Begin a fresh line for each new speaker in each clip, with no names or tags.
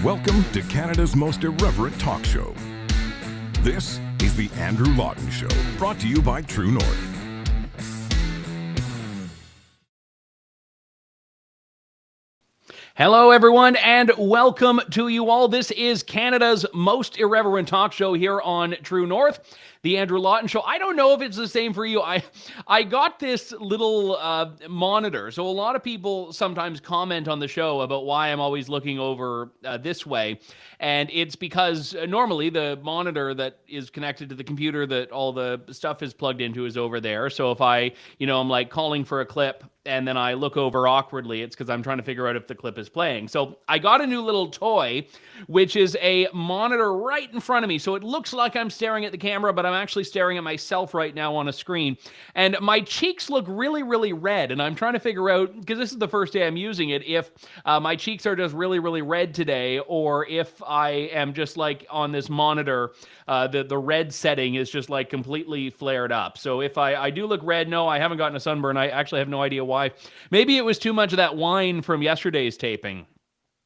Welcome to Canada's most irreverent talk show. This is The Andrew Lawton Show, brought to you by True North.
Hello, everyone, and welcome to you all. This is Canada's most irreverent talk show here on True North, the Andrew Lawton Show. I don't know if it's the same for you. I got this little monitor. So a lot of people sometimes comment on the show about why I'm always looking over this way. And it's because normally the monitor that is connected to the computer that all the stuff is plugged into is over there. So if I'm like calling for a clip and then I look over awkwardly, it's because I'm trying to figure out if the clip is playing. So I got a new little toy, which is a monitor right in front of me. So it looks like I'm staring at the camera, but I'm actually staring at myself right now on a screen. And my cheeks look really, really red. And I'm trying to figure out, because this is the first day I'm using it, if my cheeks are just really, really red today, or if I am just like on this monitor, the red setting is just like completely flared up. So if I do look red, no, I haven't gotten a sunburn. I actually have no idea why. Maybe it was too much of that wine from yesterday's taping.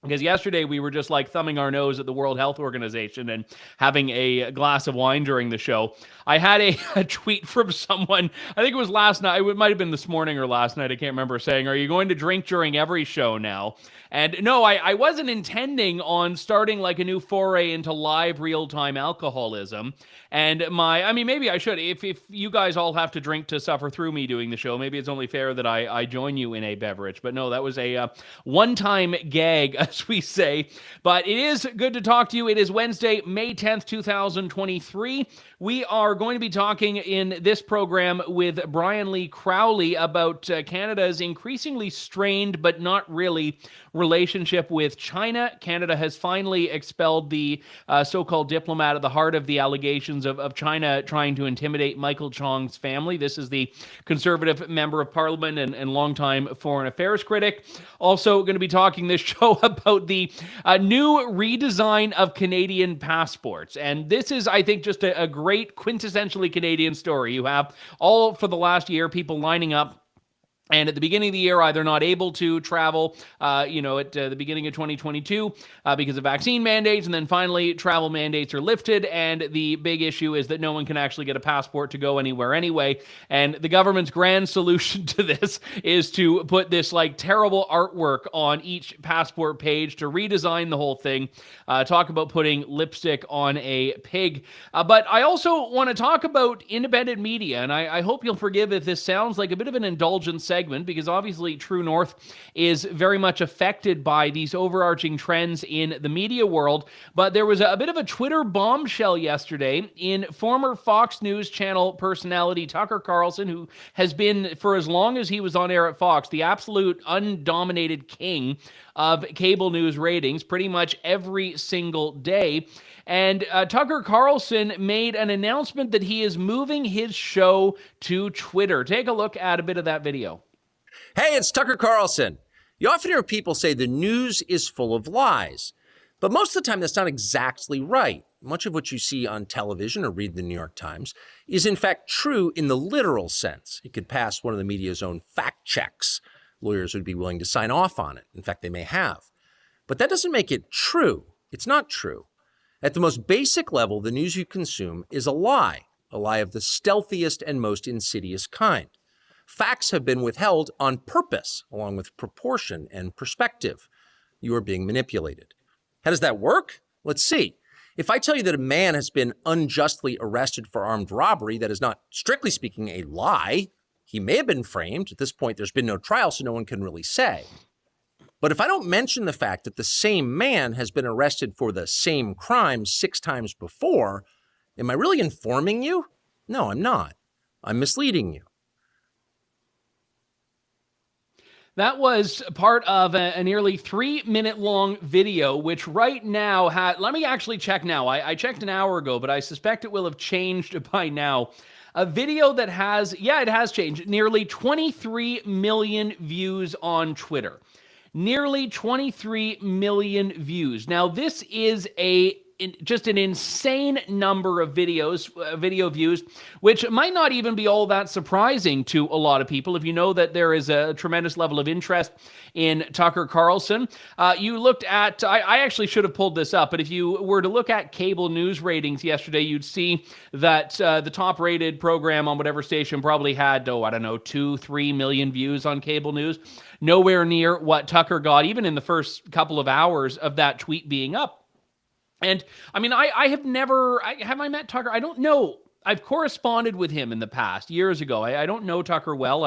Because yesterday we were just like thumbing our nose at the World Health Organization and having a glass of wine during the show. I had a tweet from someone, I think it was last night, it might have been this morning or last night, I can't remember, saying, "Are you going to drink during every show now?" And no, I wasn't intending on starting like a new foray into live real-time alcoholism. And maybe I should. If you guys all have to drink to suffer through me doing the show, maybe it's only fair that I join you in a beverage. But no, that was a one-time gag, as we say. But it is good to talk to you. It is Wednesday, May 10th, 2023. We are going to be talking in this program with Brian Lee Crowley about Canada's increasingly strained, but not really, relationship with China. Canada has finally expelled the so-called diplomat at the heart of the allegations of China trying to intimidate Michael Chong's family. This is the Conservative member of Parliament and longtime foreign affairs critic. Also going to be talking this show about the new redesign of Canadian passports. And this is, I think, just a great quintessentially Canadian story. You have all for the last year people lining up and at the beginning of the year, either not able to travel, at the beginning of 2022 because of vaccine mandates, and then finally travel mandates are lifted, and the big issue is that no one can actually get a passport to go anywhere anyway. And the government's grand solution to this is to put this like terrible artwork on each passport page to redesign the whole thing. Talk about putting lipstick on a pig. But I also want to talk about independent media, and I hope you'll forgive if this sounds like a bit of an indulgent segment, because obviously True North is very much affected by these overarching trends in the media world. But there was a bit of a Twitter bombshell yesterday in former Fox News Channel personality Tucker Carlson, who has been, for as long as he was on air at Fox, the absolute undominated king of cable news ratings pretty much every single day. And Tucker Carlson made an announcement that he is moving his show to Twitter. Take a look at a bit of that video.
Hey, it's Tucker Carlson. You often hear people say the news is full of lies, but most of the time that's not exactly right. Much of what you see on television or read the New York Times is in fact true in the literal sense. It could pass one of the media's own fact checks. Lawyers would be willing to sign off on it. In fact, they may have. But that doesn't make it true. It's not true. At the most basic level, the news you consume is a lie of the stealthiest and most insidious kind. Facts have been withheld on purpose, along with proportion and perspective. You are being manipulated. How does that work? Let's see. If I tell you that a man has been unjustly arrested for armed robbery, that is not, strictly speaking, a lie. He may have been framed. At this point, there's been no trial, so no one can really say. But if I don't mention the fact that the same man has been arrested for the same crime 6 times before, am I really informing you? No, I'm not. I'm misleading you.
That was part of a nearly 3-minute-long video, which right now let me actually check now. I checked an hour ago, but I suspect it will have changed by now. A video that it has changed. Nearly 23 million views on Twitter. Nearly 23 million views. Now, this is a just an insane number of video views, which might not even be all that surprising to a lot of people if you know that there is a tremendous level of interest in Tucker Carlson. You looked at, I actually should have pulled this up, but if you were to look at cable news ratings yesterday, you'd see that the top-rated program on whatever station probably had, 2-3 million views on cable news. Nowhere near what Tucker got, even in the first couple of hours of that tweet being up. And I mean, I have never, have I met Tucker? I don't know. I've corresponded with him in the past, years ago. I don't know Tucker well.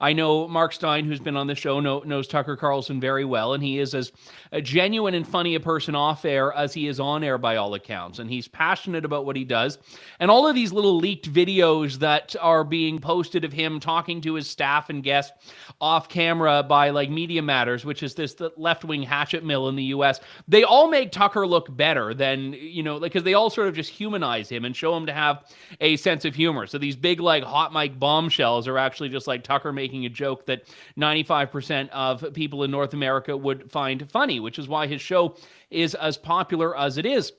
I know Mark Stein, who's been on the show, knows Tucker Carlson very well, and he is as a genuine and funny a person off air as he is on air by all accounts, and he's passionate about what he does. And all of these little leaked videos that are being posted of him talking to his staff and guests off camera by like Media Matters, which is the left-wing hatchet mill in the U.S., they all make Tucker look better than, because they all sort of just humanize him and show him to have a sense of humor. So these big like hot mic bombshells are actually just like Tucker making a joke that 95% of people in North America would find funny, which is why his show is as popular as it is.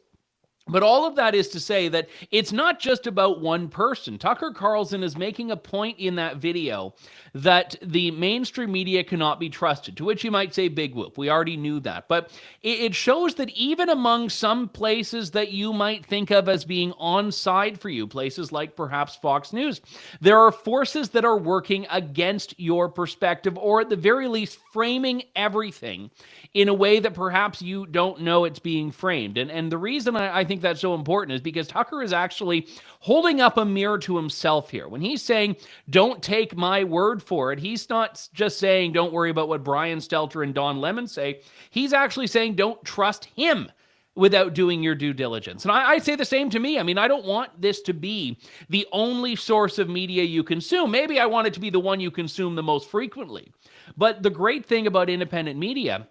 But all of that is to say that it's not just about one person. Tucker Carlson is making a point in that video that the mainstream media cannot be trusted, to which you might say, big whoop. We already knew that. But it shows that even among some places that you might think of as being on side for you, places like perhaps Fox News, there are forces that are working against your perspective, or at the very least framing everything in a way that perhaps you don't know it's being framed. And the reason I think that's so important is because Tucker is actually holding up a mirror to himself here. When he's saying, don't take my word for it, he's not just saying, don't worry about what Brian Stelter and Don Lemon say. He's actually saying, don't trust him without doing your due diligence. And I say the same to me. I mean, I don't want this to be the only source of media you consume. Maybe I want it to be the one you consume the most frequently. But the great thing about independent media,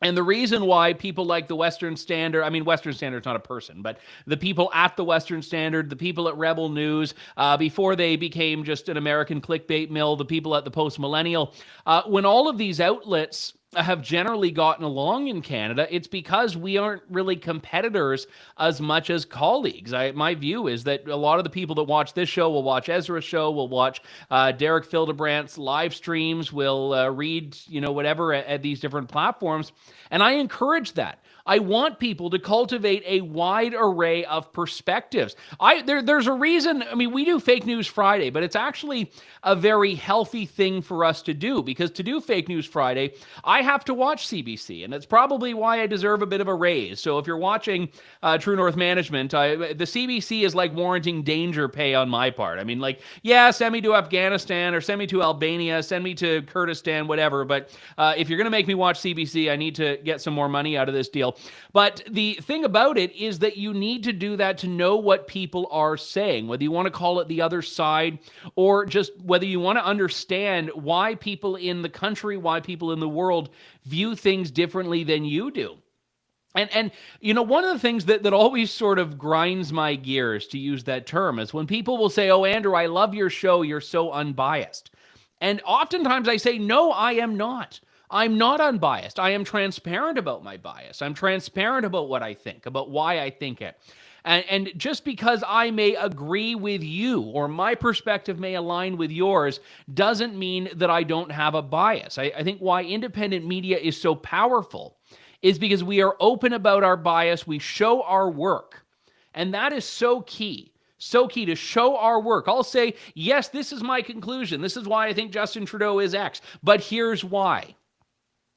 and the reason why people like the Western Standard, Western Standard's not a person, but the people at the Western Standard, the people at Rebel News, before they became just an American clickbait mill, the people at the Post Millennial, when all of these outlets have generally gotten along in Canada, it's because we aren't really competitors as much as colleagues. My view is that a lot of the people that watch this show will watch Ezra's show, will watch Derek Fildebrandt's live streams, will read, whatever at these different platforms. And I encourage that. I want people to cultivate a wide array of perspectives. There's a reason, we do Fake News Friday, but it's actually a very healthy thing for us to do, because to do Fake News Friday, I have to watch CBC, and it's probably why I deserve a bit of a raise. So if you're watching True North Management, the CBC is like warranting danger pay on my part. Send me to Afghanistan or send me to Albania, send me to Kurdistan, whatever. But if you're going to make me watch CBC, I need to get some more money out of this deal. But the thing about it is that you need to do that to know what people are saying, whether you want to call it the other side, or just whether you want to understand why people in the country, why people in the world view things differently than you do. And one of the things that always sort of grinds my gears, to use that term, is when people will say, oh, Andrew, I love your show, you're so unbiased. And oftentimes I say, no, I am not. I'm not unbiased. I am transparent about my bias. I'm transparent about what I think, about why I think it. And just because I may agree with you, or my perspective may align with yours, doesn't mean that I don't have a bias. I think why independent media is so powerful is because we are open about our bias. We show our work. And that is so key. So key to show our work. I'll say, yes, this is my conclusion. This is why I think Justin Trudeau is X. But here's why.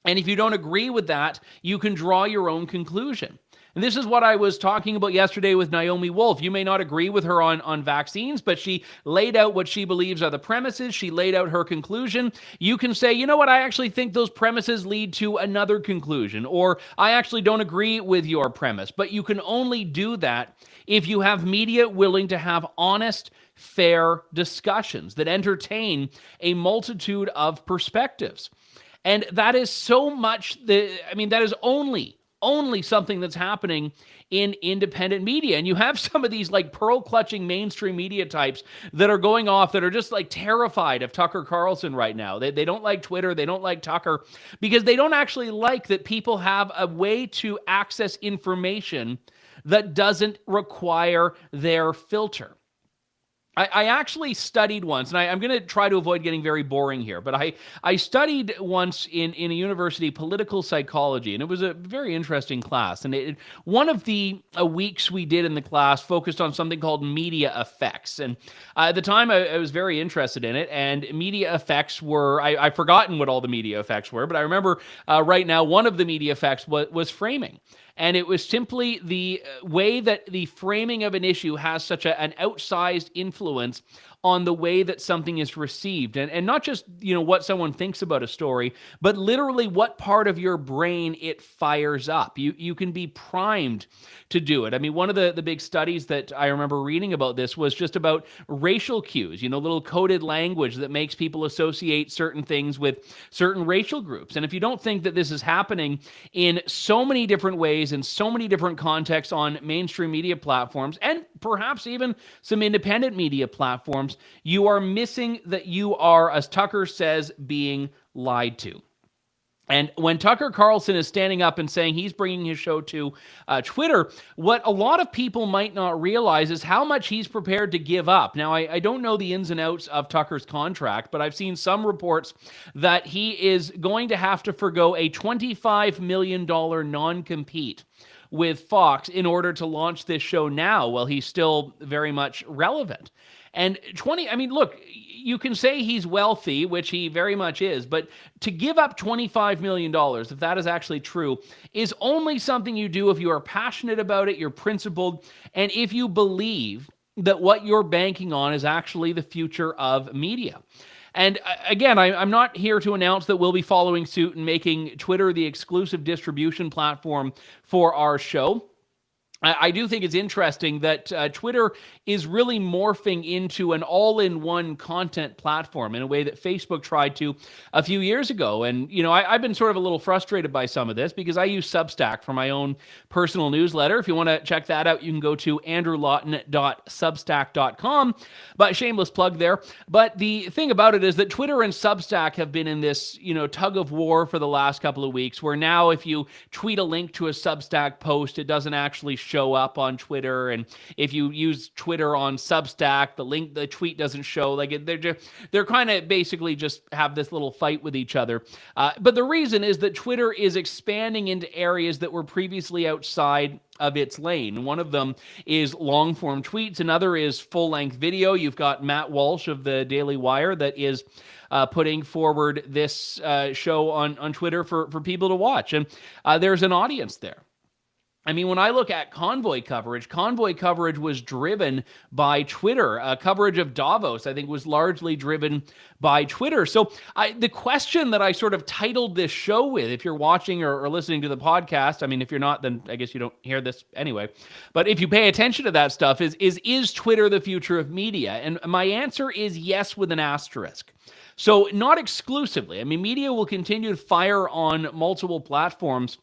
And if you don't agree with that, you can draw your own conclusion. And this is what I was talking about yesterday with Naomi Wolf. You may not agree with her on vaccines, but she laid out what she believes are the premises. She laid out her conclusion. You can say, you know what, I actually think those premises lead to another conclusion, or I actually don't agree with your premise. But you can only do that if you have media willing to have honest, fair discussions that entertain a multitude of perspectives. And that is so much, that is only something that's happening in independent media. And you have some of these like pearl-clutching mainstream media types that are going off, that are just like terrified of Tucker Carlson right now. They don't like Twitter, they don't like Tucker, because they don't actually like that people have a way to access information that doesn't require their filter. I actually studied once, and I'm going to try to avoid getting very boring here, but I studied once in a university political psychology, and it was a very interesting class. And one of the weeks we did in the class focused on something called media effects. And at the time, I was very interested in it, and media effects were, I've forgotten what all the media effects were, but I remember right now one of the media effects was framing. And it was simply the way that the framing of an issue has such an outsized influence on the way that something is received. And not just, what someone thinks about a story, but literally what part of your brain it fires up. You can be primed to do it. I mean, one of the big studies that I remember reading about this was just about racial cues, little coded language that makes people associate certain things with certain racial groups. And if you don't think that this is happening in so many different ways, in so many different contexts on mainstream media platforms, and perhaps even some independent media platforms, you are missing that you are, as Tucker says, being lied to. And when Tucker Carlson is standing up and saying he's bringing his show to Twitter, what a lot of people might not realize is how much he's prepared to give up. Now, I don't know the ins and outs of Tucker's contract, but I've seen some reports that he is going to have to forgo a $25 million non-compete with Fox in order to launch this show now while he's still very much relevant. And look, you can say he's wealthy, which he very much is, but to give up $25 million, if that is actually true, is only something you do if you are passionate about it, you're principled, and if you believe that what you're banking on is actually the future of media. And again, I'm not here to announce that we'll be following suit and making Twitter the exclusive distribution platform for our show. I do think it's interesting that Twitter is really morphing into an all-in-one content platform in a way that Facebook tried to a few years ago. And, I've been sort of a little frustrated by some of this because I use Substack for my own personal newsletter. If you want to check that out, you can go to andrewlawton.substack.com. But shameless plug there. But the thing about it is that Twitter and Substack have been in this, tug of war for the last couple of weeks, where now if you tweet a link to a Substack post, it doesn't actually show up on Twitter, and if you use Twitter on Substack, the tweet doesn't show. Like they're kind of basically just have this little fight with each other. But the reason is that Twitter is expanding into areas that were previously outside of its lane. One of them is long-form tweets. Another is full-length video. You've got Matt Walsh of the Daily Wire that is putting forward this show on Twitter for people to watch, and there's an audience there. I mean, when I look at convoy coverage was driven by Twitter. Coverage of Davos, I think, was largely driven by Twitter. So the question that I sort of titled this show with, if you're watching or listening to the podcast, I mean, if you're not, then I guess you don't hear this anyway. But if you pay attention to that stuff, is Twitter the future of media? And my answer is yes, with an asterisk. So not exclusively. I mean, media will continue to fire on multiple platforms,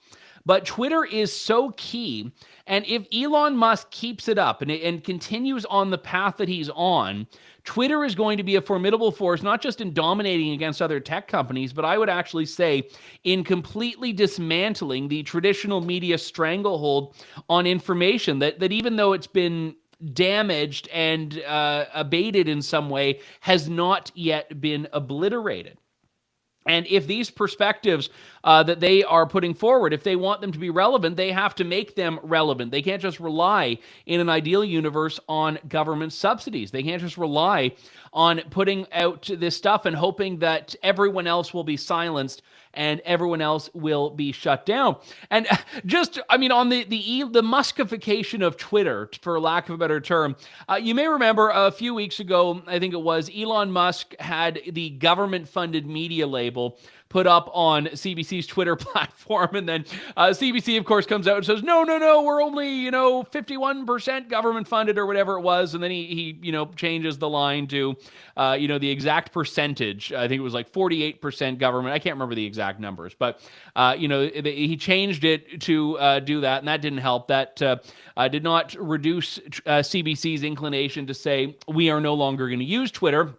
but Twitter is so key, and if Elon Musk keeps it up and continues on the path that he's on, Twitter is going to be a formidable force, not just in dominating against other tech companies, but I would actually say in completely dismantling the traditional media stranglehold on information that even though it's been damaged and abated in some way, has not yet been obliterated. And if these perspectives that they are putting forward, if they want them to be relevant, they have to make them relevant. They can't just rely in an ideal universe on government subsidies. They can't just rely on putting out this stuff and hoping that everyone else will be silenced and everyone else will be shut down. And on the Muskification of Twitter, for lack of a better term, you may remember a few weeks ago, I think it was, Elon Musk had the government-funded media label put up on CBC's Twitter platform, and then CBC, of course, comes out and says, no, we're only, 51% government funded or whatever it was, and then he changes the line to, the exact percentage. I think it was like 48% government. I can't remember the exact numbers, but, he changed it to do that, and that didn't help. That did not reduce CBC's inclination to say, we are no longer going to use Twitter.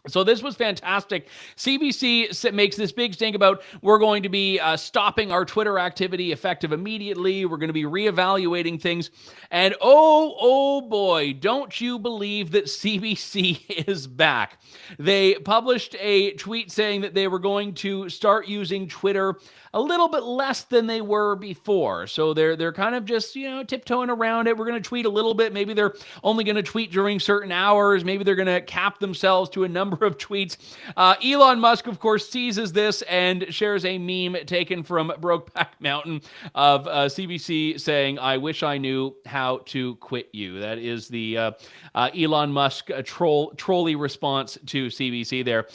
So this was fantastic. CBC makes this big stink about we're going to be stopping our Twitter activity effective immediately. We're going to be reevaluating things. And oh boy, don't you believe that CBC is back. They published a tweet saying that they were going to start using Twitter a little bit less than they were before. So they're kind of just, tiptoeing around it. We're going to tweet a little bit. Maybe they're only going to tweet during certain hours. Maybe they're going to cap themselves to a number of tweets. Elon Musk, of course, seizes this and shares a meme taken from Brokeback Mountain of CBC saying, "I wish I knew how to quit you." That is the Elon Musk trolley response to CBC there.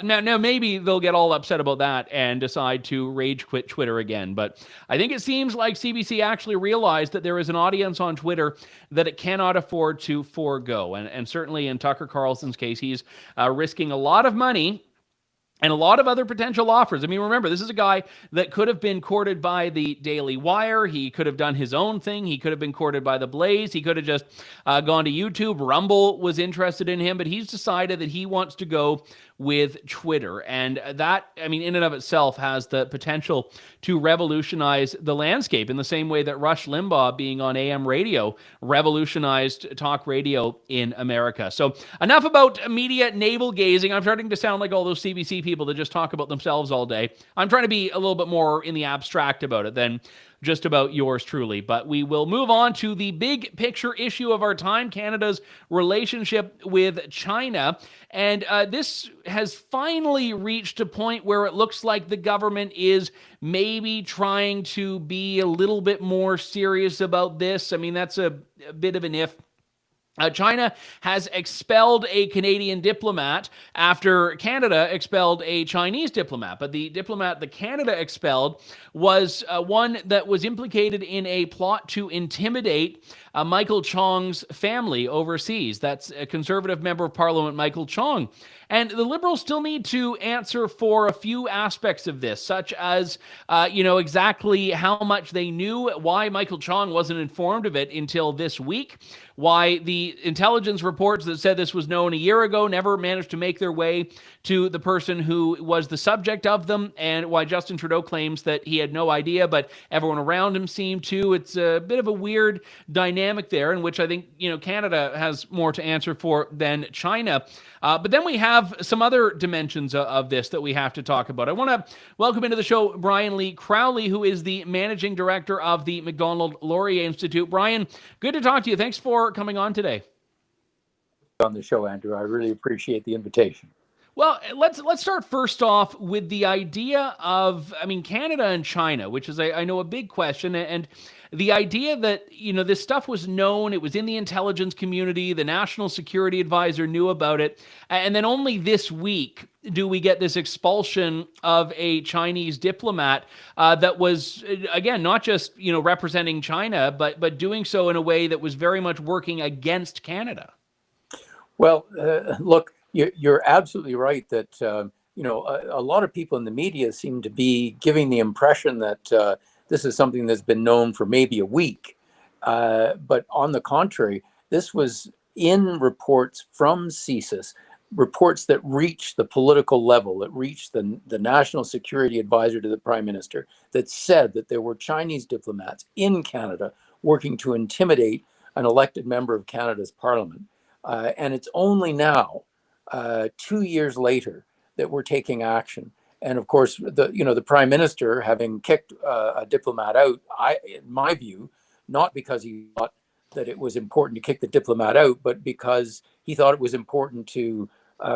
Now, maybe they'll get all upset about that and decide to rage quit Twitter again. But I think it seems like CBC actually realized that there is an audience on Twitter that it cannot afford to forego. And certainly in Tucker Carlson's case, he's risking a lot of money and a lot of other potential offers. I mean, remember, this is a guy that could have been courted by the Daily Wire. He could have done his own thing. He could have been courted by the Blaze. He could have just gone to YouTube. Rumble was interested in him, but he's decided that he wants to go with Twitter. And that, I mean, in and of itself has the potential to revolutionize the landscape in the same way that Rush Limbaugh being on AM radio revolutionized talk radio in America. So enough about media navel gazing. I'm starting to sound like all those CBC people that just talk about themselves all day. I'm trying to be a little bit more in the abstract about it than just about yours truly. But we will move on to the big picture issue of our time, Canada's relationship with China. And this has finally reached a point where it looks like the government is maybe trying to be a little bit more serious about this. I mean, that's a bit of an if. China has expelled a Canadian diplomat after Canada expelled a Chinese diplomat. But the diplomat that Canada expelled was one that was implicated in a plot to intimidate Michael Chong's family overseas. That's a Conservative member of Parliament, Michael Chong. And the Liberals still need to answer for a few aspects of this, such as, exactly how much they knew, why Michael Chong wasn't informed of it until this week, why the intelligence reports that said this was known a year ago never managed to make their way to the person who was the subject of them, and why Justin Trudeau claims that he had no idea, but everyone around him seemed to. It's a bit of a weird dynamic there, in which I think, Canada has more to answer for than China. But then we have some other dimensions of this that we have to talk about. I want to welcome into the show Brian Lee Crowley, who is the managing director of the Macdonald-Laurier Institute. Brian, good to talk to you. Thanks for coming on today.
On the show, Andrew. I really appreciate the invitation.
Well, let's start first off with the idea of, Canada and China, which is, I know, a big question, and the idea that, this stuff was known, it was in the intelligence community, the National Security Advisor knew about it, and then only this week do we get this expulsion of a Chinese diplomat that was, again, not just, representing China, but doing so in a way that was very much working against Canada.
Well, look, you're absolutely right that, a lot of people in the media seem to be giving the impression that this is something that's been known for maybe a week. But on the contrary, this was in reports from CSIS, reports that reached the political level, that reached the National Security Advisor to the Prime Minister, that said that there were Chinese diplomats in Canada working to intimidate an elected member of Canada's Parliament. And it's only now, 2 years later, that we're taking action. And of course, the Prime Minister, having kicked a diplomat out, in my view, not because he thought that it was important to kick the diplomat out, but because he thought it was important to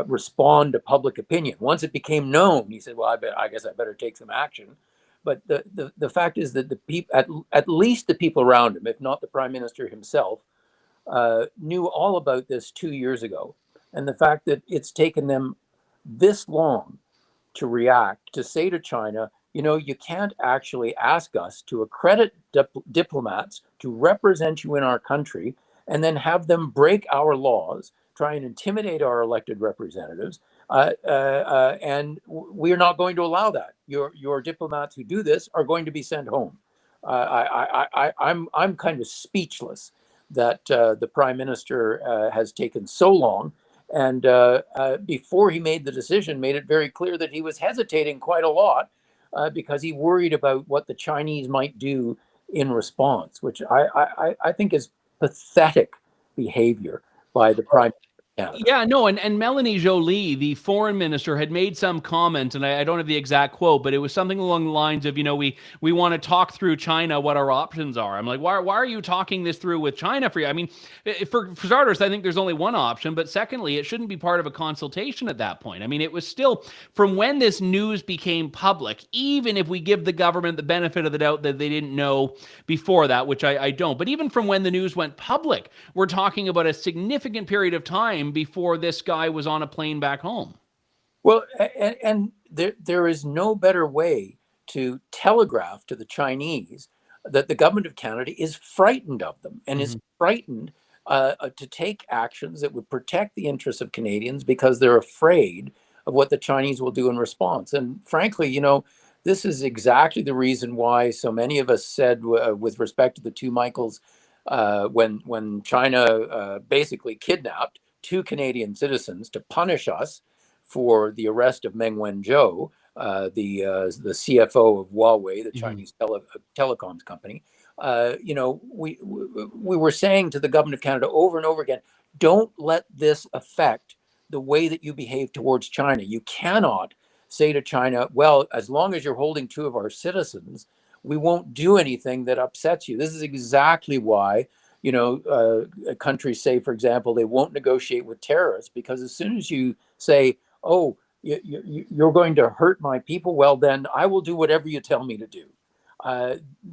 respond to public opinion. Once it became known, he said, "Well, I guess I better take some action." But the fact is that the people, at least the people around him, if not the Prime Minister himself, knew all about this 2 years ago. And the fact that it's taken them this long to react, to say to China, you can't actually ask us to accredit diplomats to represent you in our country and then have them break our laws, try and intimidate our elected representatives, and we're not going to allow that. Your diplomats who do this are going to be sent home. I'm kind of speechless that the Prime Minister has taken so long And before he made the decision, made it very clear that he was hesitating quite a lot because he worried about what the Chinese might do in response, which I think is pathetic behavior by the Prime Minister of Canada.
Yeah, no, and Melanie Joly, the foreign minister, had made some comment, and I don't have the exact quote, but it was something along the lines of, we want to talk through China, what our options are. I'm like, why are you talking this through with China for you? I mean, for starters, I think there's only one option, but secondly, it shouldn't be part of a consultation at that point. I mean, it was still, from when this news became public, even if we give the government the benefit of the doubt that they didn't know before that, which I don't, but even from when the news went public, we're talking about a significant period of time before this guy was on a plane back home.
Well, and there is no better way to telegraph to the Chinese that the government of Canada is frightened of them and is frightened to take actions that would protect the interests of Canadians because they're afraid of what the Chinese will do in response. And frankly, this is exactly the reason why so many of us said with respect to the two Michaels, when China basically kidnapped two Canadian citizens to punish us for the arrest of Meng Wanzhou, the CFO of Huawei, the Chinese telecoms company. We were saying to the government of Canada over and over again, don't let this affect the way that you behave towards China. You cannot say to China, well, as long as you're holding two of our citizens, we won't do anything that upsets you. This is exactly why countries say, for example, they won't negotiate with terrorists, because as soon as you say, oh, you're going to hurt my people, well, then I will do whatever you tell me to do.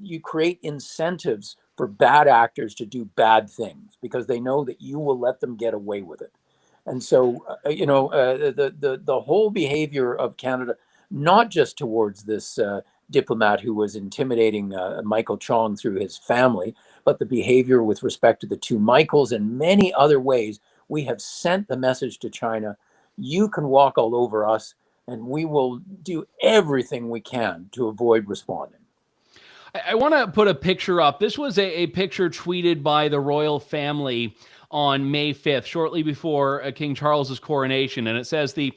You create incentives for bad actors to do bad things because they know that you will let them get away with it. And so, the whole behavior of Canada, not just towards this diplomat who was intimidating Michael Chong through his family, but the behavior with respect to the two Michaels and many other ways, we have sent the message to China, you can walk all over us and we will do everything we can to avoid responding.
I want to put a picture up. This was a picture tweeted by the royal family on May 5th, shortly before King Charles's coronation. And it says the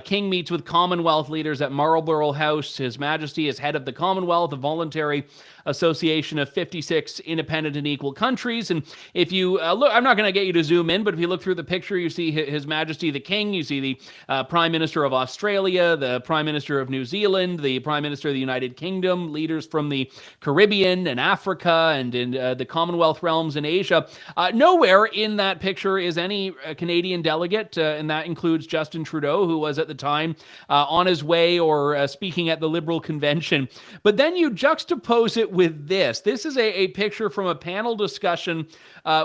king meets with Commonwealth leaders at Marlborough House. His Majesty is head of the Commonwealth, a voluntary association of 56 independent and equal countries. And if you look, I'm not going to get you to zoom in, but if you look through the picture, you see His Majesty the King, you see the Prime Minister of Australia, the Prime Minister of New Zealand, the Prime Minister of the United Kingdom, leaders from the Caribbean and Africa and in the Commonwealth realms in Asia. Nowhere in that picture is any Canadian delegate, and that includes Justin Trudeau, who was at the time on his way or speaking at the Liberal convention. But then you juxtapose it with this. This is a picture from a panel discussion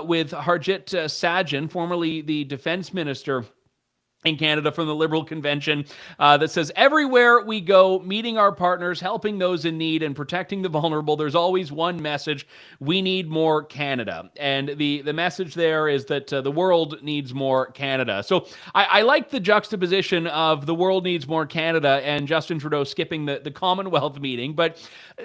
with Harjit Sajjan, formerly the defense minister in Canada from the Liberal convention, that says, everywhere we go, meeting our partners, helping those in need, and protecting the vulnerable, there's always one message: we need more Canada. And the message there is that the world needs more Canada. So I like the juxtaposition of the world needs more Canada and Justin Trudeau skipping the Commonwealth meeting. But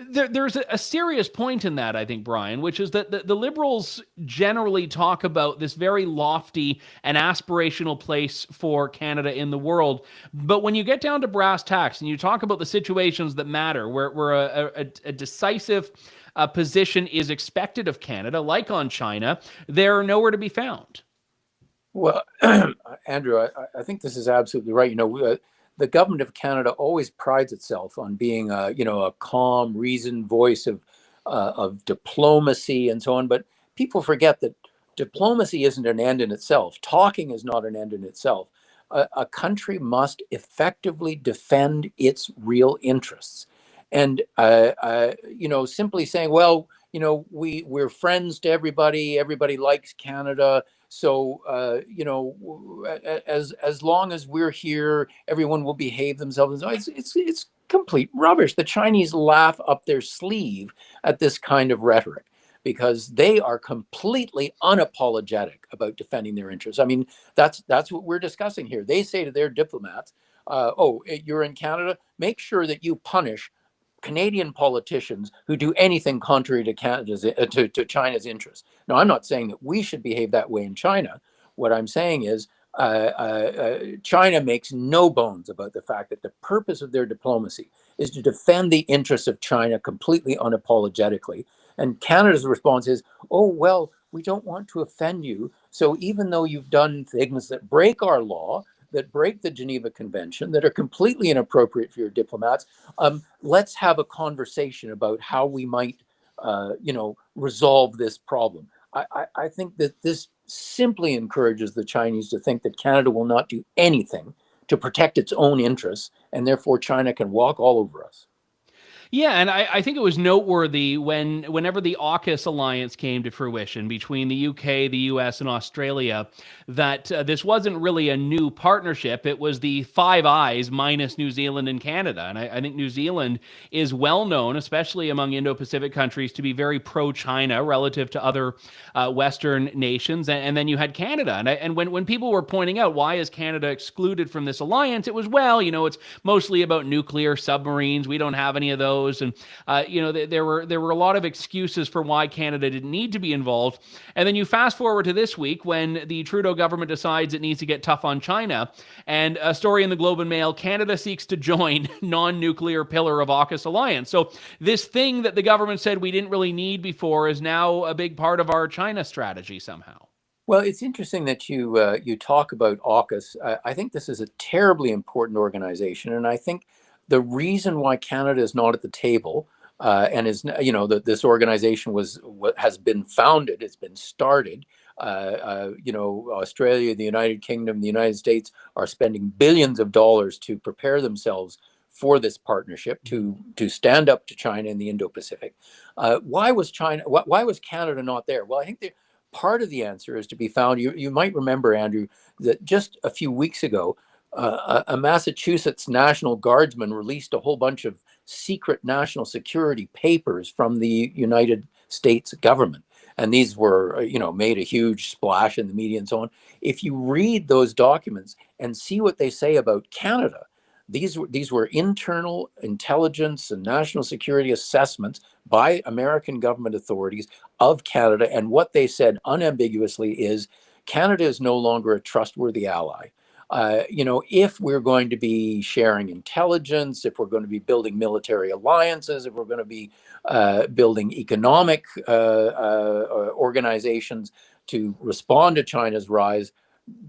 there's a serious point in that, I think, Brian, which is that the Liberals generally talk about this very lofty and aspirational place for Canada in the world. But when you get down to brass tacks and you talk about the situations that matter, where a decisive position is expected of Canada, like on China, they're nowhere to be found.
Well, Andrew, I think this is absolutely right. The government of Canada always prides itself on being a calm, reasoned voice of diplomacy and so on. But people forget that diplomacy isn't an end in itself. Talking is not an end in itself. A country must effectively defend its real interests. And, simply saying, well, we're friends to everybody likes Canada. So, as long as we're here, everyone will behave themselves. It's complete rubbish. The Chinese laugh up their sleeve at this kind of rhetoric, because they are completely unapologetic about defending their interests. I mean, that's what we're discussing here. They say to their diplomats, you're in Canada, make sure that you punish Canadian politicians who do anything contrary to China's interests. Now, I'm not saying that we should behave that way in China. What I'm saying is China makes no bones about the fact that the purpose of their diplomacy is to defend the interests of China completely unapologetically. And Canada's response is, oh, well, we don't want to offend you. So even though you've done things that break our law, that break the Geneva Convention, that are completely inappropriate for your diplomats, let's have a conversation about how we might, resolve this problem. I think that this simply encourages the Chinese to think that Canada will not do anything to protect its own interests, and therefore China can walk all over us.
Yeah, and I think it was noteworthy whenever the AUKUS alliance came to fruition between the UK, the US, and Australia, that this wasn't really a new partnership. It was the Five Eyes minus New Zealand and Canada. And I think New Zealand is well known, especially among Indo-Pacific countries, to be very pro-China relative to other Western nations. And then you had Canada. And when people were pointing out, why is Canada excluded from this alliance? It was, well, it's mostly about nuclear submarines. We don't have any of those. And there were a lot of excuses for why Canada didn't need to be involved. And then you fast forward to this week when the Trudeau government decides it needs to get tough on China. And a story in the Globe and Mail: Canada seeks to join non-nuclear pillar of AUKUS alliance. So this thing that the government said we didn't really need before is now a big part of our China strategy somehow.
Well, it's interesting that you talk about AUKUS. I think this is a terribly important organization, and I think the reason why Canada is not at the table and is, that this organization has been founded, it's been started. Australia, the United Kingdom, the United States are spending billions of dollars to prepare themselves for this partnership, to stand up to China in the Indo-Pacific. Why was Canada not there? Well, I think part of the answer is to be found. You might remember, Andrew, that just a few weeks ago, a Massachusetts National Guardsman released a whole bunch of secret national security papers from the United States government. And these were, made a huge splash in the media and so on. If you read those documents and see what they say about Canada, these were internal intelligence and national security assessments by American government authorities of Canada. And what they said unambiguously is Canada is no longer a trustworthy ally. If we're going to be sharing intelligence, if we're going to be building military alliances, if we're going to be building economic organizations to respond to China's rise,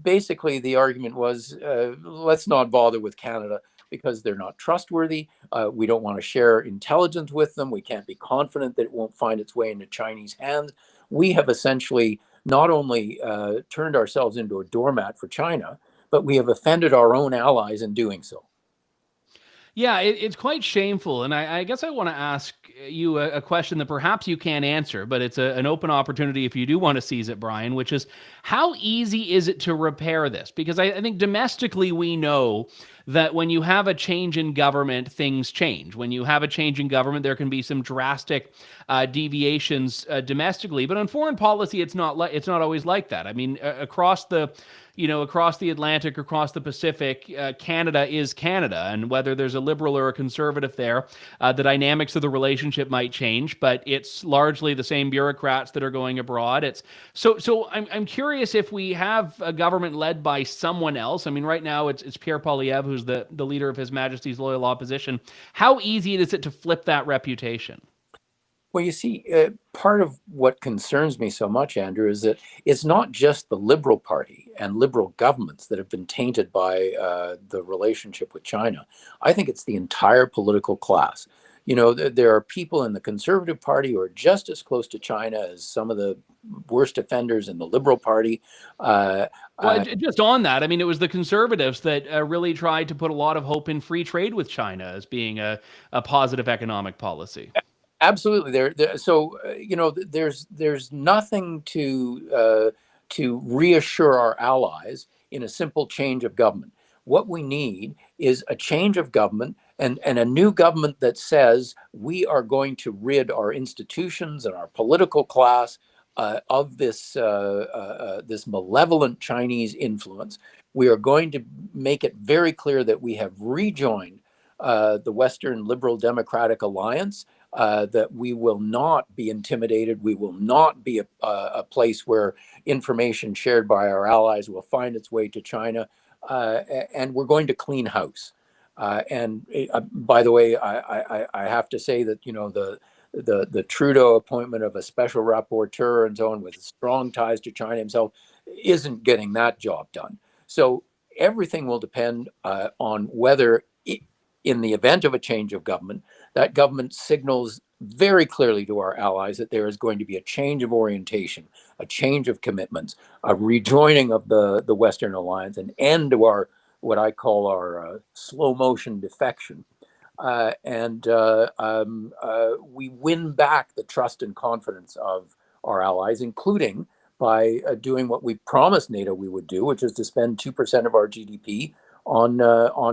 basically the argument was, let's not bother with Canada because they're not trustworthy. We don't want to share intelligence with them. We can't be confident that it won't find its way into Chinese hands. We have essentially not only turned ourselves into a doormat for China, but we have offended our own allies in doing so.
Yeah, it's quite shameful. And I guess I want to ask you a question that perhaps you can't answer, but it's an open opportunity if you do want to seize it, Brian, which is, how easy is it to repair this? Because I think domestically we know that when you have a change in government, things change. When you have a change in government, there can be some drastic deviations domestically. But on foreign policy, it's not always like that. I mean, across the Atlantic, across the Pacific, Canada is Canada. And whether there's a liberal or a conservative there, the dynamics of the relationship might change, but it's largely the same bureaucrats that are going abroad. So I'm curious if we have a government led by someone else. I mean, right now it's Pierre Poilievre, who's the leader of His Majesty's Loyal Opposition. How easy is it to flip that reputation?
Well, you see, part of what concerns me so much, Andrew, is that it's not just the Liberal Party and Liberal governments that have been tainted by the relationship with China. I think it's the entire political class. There are people in the Conservative Party who are just as close to China as some of the worst offenders in the Liberal Party.
Well, just on that, I mean, it was the Conservatives that really tried to put a lot of hope in free trade with China as being a positive economic policy.
Absolutely. There's nothing to reassure our allies in a simple change of government. What we need is a change of government and a new government that says we are going to rid our institutions and our political class of this malevolent Chinese influence. We are going to make it very clear that we have rejoined the Western Liberal Democratic Alliance. that we will not be intimidated. We will not be a place where information shared by our allies will find its way to China, and we're going to clean house. By the way, I have to say that the Trudeau appointment of a special rapporteur and so on with strong ties to China himself isn't getting that job done. So everything will depend on whether, in the event of a change of government, that government signals very clearly to our allies that there is going to be a change of orientation, a change of commitments, a rejoining of the Western alliance, an end to our what I call our slow motion defection. We win back the trust and confidence of our allies, including by doing what we promised NATO we would do, which is to spend 2% of our GDP on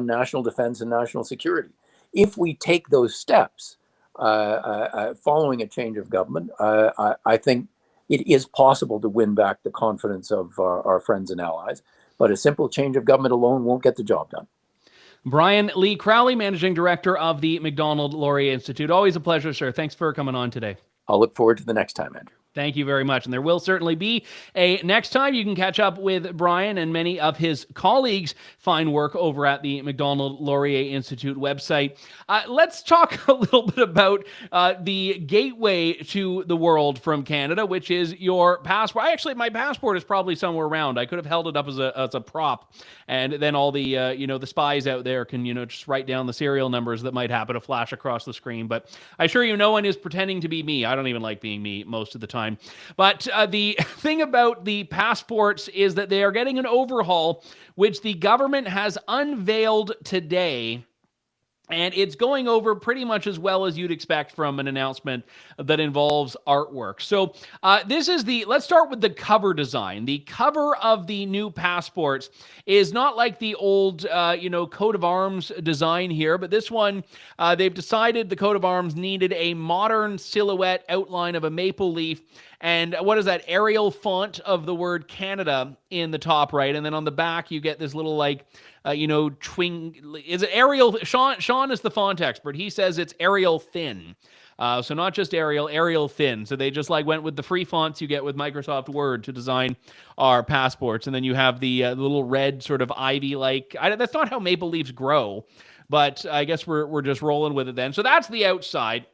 national defense and national security. If we take those steps following a change of government, I think it is possible to win back the confidence of our friends and allies. But a simple change of government alone won't get the job done.
Brian Lee Crowley, Managing Director of the Macdonald-Laurier Institute. Always a pleasure, sir. Thanks for coming on today.
I'll look forward to the next time, Andrew.
Thank you very much. And there will certainly be a next time. You can catch up with Brian and many of his colleagues' fine work over at the Macdonald-Laurier Institute website. Let's talk a little bit about the gateway to the world from Canada, which is your passport. Actually, my passport is probably somewhere around. I could have held it up as a prop, and then all the the spies out there can just write down the serial numbers that might happen to flash across the screen. But I assure you, no one is pretending to be me. I don't even like being me most of the time. But the thing about the passports is that they are getting an overhaul, which the government has unveiled today. And it's going over pretty much as well as you'd expect from an announcement that involves artwork. So let's start with the cover design. The cover of the new passports is not like the old, coat of arms design here, but this one, they've decided the coat of arms needed a modern silhouette outline of a maple leaf. And what is that? Arial font of the word Canada in the top right. And then on the back, you get this little is it Arial? Sean is the font expert. He says it's Arial thin. So not just Arial thin. So they just went with the free fonts you get with Microsoft Word to design our passports. And then you have the little red sort of ivy-like. That's not how maple leaves grow, but I guess we're just rolling with it then. So that's the outside.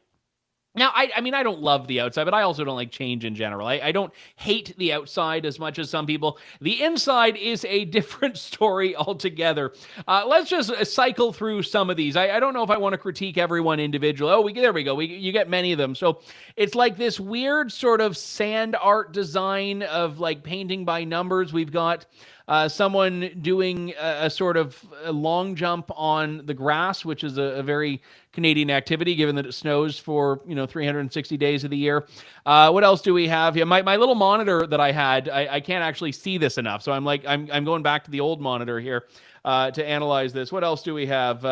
Now, I mean, I don't love the outside, but I also don't like change in general. I don't hate the outside as much as some people. The inside is a different story altogether. Let's just cycle through some of these. I don't know if I want to critique everyone individually. Oh, there we go. You get many of them. So it's like this weird sort of sand art design of painting by numbers. We've got someone doing a sort of a long jump on the grass, which is a very Canadian activity, given that it snows for 360 days of the year. What else do we have here? My little monitor that I had, I can't actually see this enough, so I'm going back to the old monitor here to analyze this. What else do we have?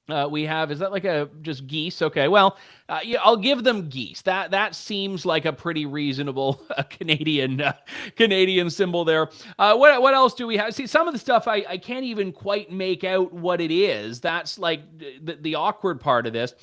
Is that just geese? Okay, well, I'll give them geese. That seems like a pretty reasonable Canadian symbol there. What else do we have? See, some of the stuff I can't even quite make out what it is. That's the awkward part of this.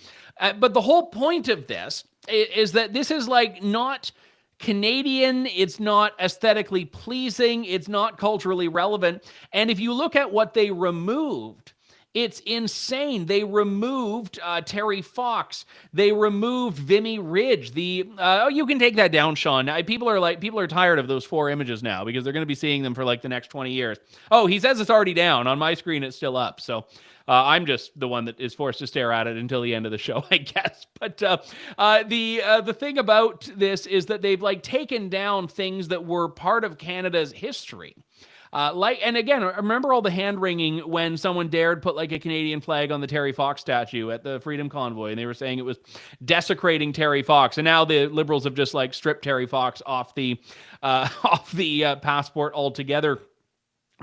But the whole point of this is that this is not Canadian, it's not aesthetically pleasing, it's not culturally relevant. And if you look at what they removed, it's insane. They removed Terry Fox. They removed Vimy Ridge. You can take that down, Sean. People are tired of those 4 images now because they're going to be seeing them for the next 20 years. Oh, he says it's already down. On my screen, it's still up. So I'm just the one that is forced to stare at it until the end of the show, I guess. But the thing about this is that they've taken down things that were part of Canada's history. And again, remember all the hand-wringing when someone dared put a Canadian flag on the Terry Fox statue at the Freedom Convoy, and they were saying it was desecrating Terry Fox. And now the Liberals have just stripped Terry Fox off the passport altogether.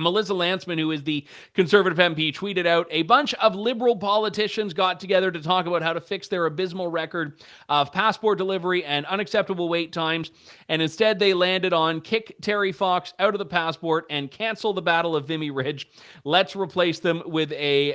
Melissa Lantsman, who is the Conservative MP, tweeted out, a bunch of Liberal politicians got together to talk about how to fix their abysmal record of passport delivery and unacceptable wait times, and instead they landed on kick Terry Fox out of the passport and cancel the Battle of Vimy Ridge. Let's replace them with a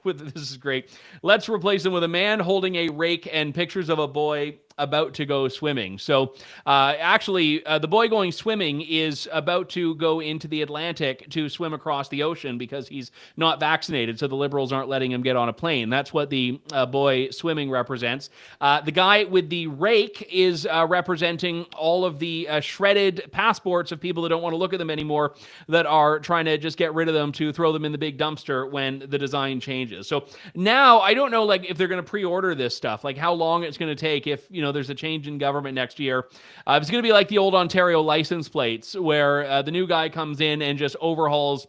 this is great. Let's replace them with a man holding a rake and pictures of a boy about to go swimming. So actually, the boy going swimming is about to go into the Atlantic to swim across the ocean because he's not vaccinated, so the Liberals aren't letting him get on a plane. That's what the boy swimming represents. The guy with the rake is representing all of the shredded passports of people that don't want to look at them anymore, that are trying to just get rid of them to throw them in the big dumpster when the design changes. So now, I don't know, like, if they're going to pre-order this stuff, like how long it's going to take if, there's a change in government next year. It's going to be like the old Ontario license plates, where the new guy comes in and just overhauls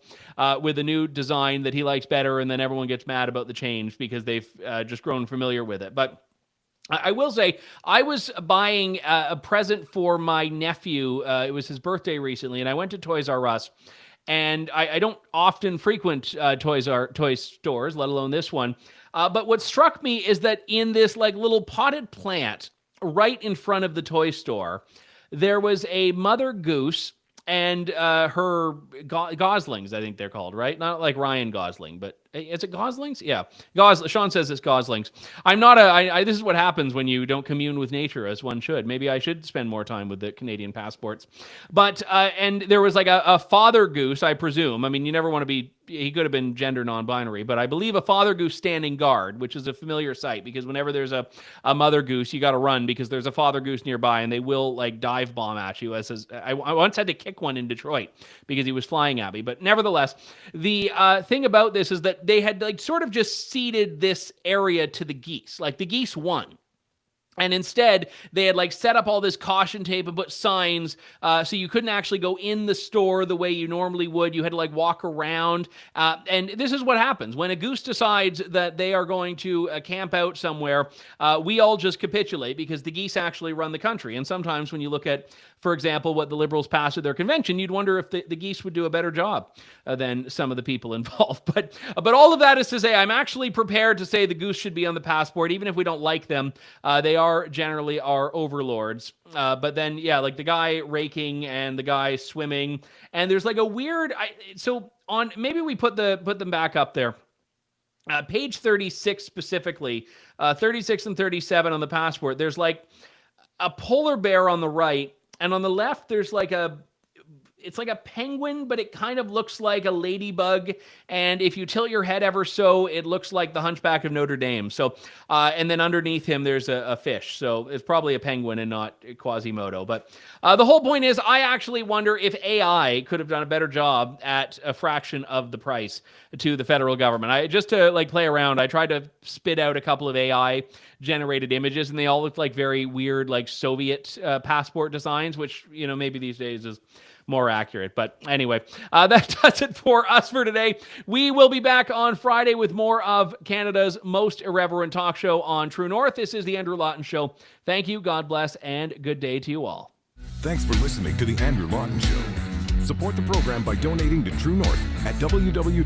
with a new design that he likes better, and then everyone gets mad about the change because they've just grown familiar with it. But I will say, I was buying a present for my nephew. It was his birthday recently, and I went to Toys R Us. And I don't often frequent toy stores, let alone this one. But what struck me is that in this like little potted plant right in front of the toy store, there was a mother goose and her goslings, I think they're called, right? Not like Ryan Gosling, but is it goslings? Yeah. Sean says it's goslings. I'm not this is what happens when you don't commune with nature as one should. Maybe I should spend more time with the Canadian passports. But, and there was like a father goose, I presume. I mean, you never want to be, he could have been gender non-binary, but I believe a father goose standing guard, which is a familiar sight, because whenever there's a mother goose, you got to run because there's a father goose nearby and they will like dive bomb at you. I once had to kick one in Detroit because he was flying at me. But nevertheless, the thing about this is that they had like sort of just ceded this area to the geese. Like the geese won. And instead, they had like set up all this caution tape and put signs so you couldn't actually go in the store the way you normally would. You had to like walk around. And this is what happens. When a goose decides that they are going to camp out somewhere, we all just capitulate because the geese actually run the country. And sometimes when you look at, for example, what the Liberals passed at their convention, you'd wonder if the geese would do a better job than some of the people involved. But all of that is to say, I'm actually prepared to say the goose should be on the passport, even if we don't like them. They are generally our overlords. But then, yeah, like the guy raking and the guy swimming, and there's like a weird. Maybe we put them back up there. Page 36 specifically, 36 and 37 on the passport. There's like a polar bear on the right. And on the left, there's like it's like a penguin, but it kind of looks like a ladybug. And if you tilt your head ever so, it looks like the Hunchback of Notre Dame. So, and then underneath him, there's a fish. So it's probably a penguin and not Quasimodo. But the whole point is, I actually wonder if AI could have done a better job at a fraction of the price to the federal government. Just to like play around, I tried to spit out a couple of AI generated images, and they all looked like very weird, like Soviet passport designs, which, maybe these days is more accurate. But anyway, that does it for us for today. We will be back on Friday with more of Canada's most irreverent talk show on True North. This is the Andrew Lawton Show. Thank you, God bless, and good day to you all.
Thanks for listening to the Andrew Lawton Show. Support the program by donating to True North at www.tnc.news.